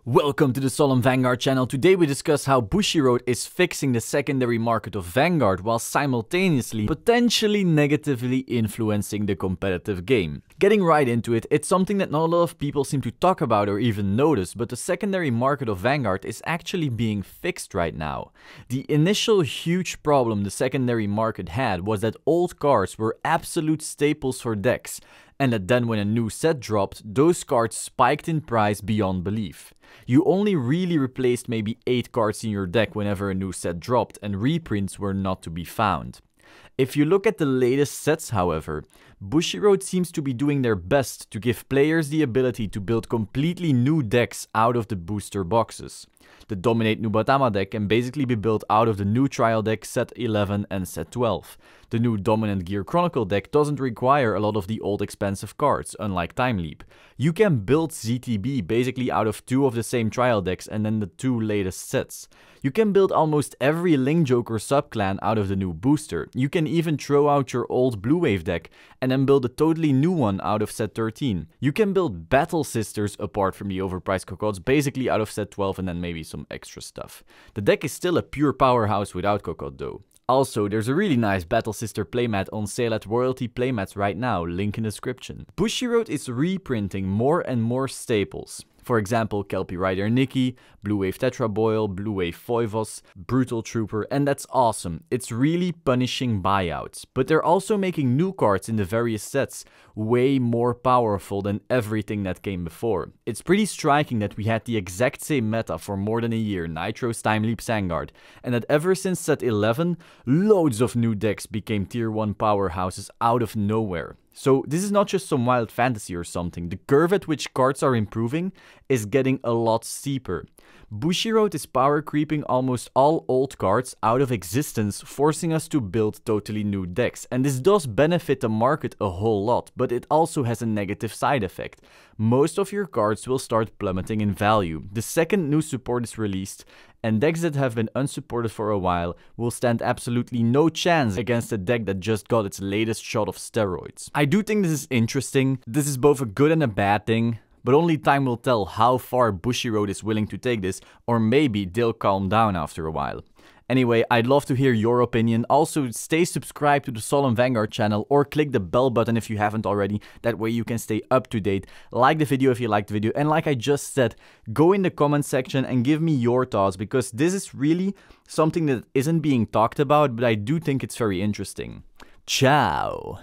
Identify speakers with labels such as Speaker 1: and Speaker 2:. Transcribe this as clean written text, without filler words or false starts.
Speaker 1: Welcome to the Solemn Vanguard channel. Today we discuss how Bushiroad is fixing the secondary market of Vanguard while simultaneously potentially negatively influencing the competitive game. Getting right into it, it's something that not a lot of people seem to talk about or even notice, but the secondary market of Vanguard is actually being fixed right now. The initial huge problem the secondary market had was that old cards were absolute staples for decks, and that then when a new set dropped, those cards spiked in price beyond belief. You only really replaced maybe 8 cards in your deck whenever a new set dropped, and reprints were not to be found. If you look at the latest sets, however, Bushiroad seems to be doing their best to give players the ability to build completely new decks out of the booster boxes. The Dominate Nubatama deck can basically be built out of the new trial deck set 11 and set 12. The new Dominant Gear Chronicle deck doesn't require a lot of the old expensive cards, unlike Time Leap. You can build ZTB basically out of 2 of the same trial decks and then the 2 latest sets. You can build almost every Link Joker subclan out of the new booster. You can even throw out your old Blue Wave deck and then build a totally new one out of set 13. You can build Battle Sisters apart from the overpriced Cocottes basically out of set 12 and then maybe some extra stuff. The deck is still a pure powerhouse without Cocotte though. Also, there's a really nice Battle Sister playmat on sale at Royalty Playmats right now, link in description. Bushiroad is reprinting more and more staples. For example, Kelpie Rider Nikki, Blue Wave Tetra Boil, Blue Wave Foivos, Brutal Trooper, and that's awesome. It's really punishing buyouts. But they're also making new cards in the various sets way more powerful than everything that came before. It's pretty striking that we had the exact same meta for more than a year, Nitro's Time Leap Vanguard, and that ever since set 11, loads of new decks became tier 1 powerhouses out of nowhere. So this is not just some wild fantasy or something. The curve at which cards are improving is getting a lot steeper. Bushiroad is power creeping almost all old cards out of existence, forcing us to build totally new decks. And this does benefit the market a whole lot, but it also has a negative side effect. Most of your cards will start plummeting in value the second new support is released, and decks that have been unsupported for a while will stand absolutely no chance against a deck that just got its latest shot of steroids. I do think this is interesting. This is both a good and a bad thing, but only time will tell how far Bushiroad is willing to take this, or maybe they'll calm down after a while. Anyway, I'd love to hear your opinion. Also, stay subscribed to the Solemn Vanguard channel or click the bell button if you haven't already. That way you can stay up to date. Like the video if you liked the video. And like I just said, go in the comment section and give me your thoughts, because this is really something that isn't being talked about, but I do think it's very interesting. Ciao!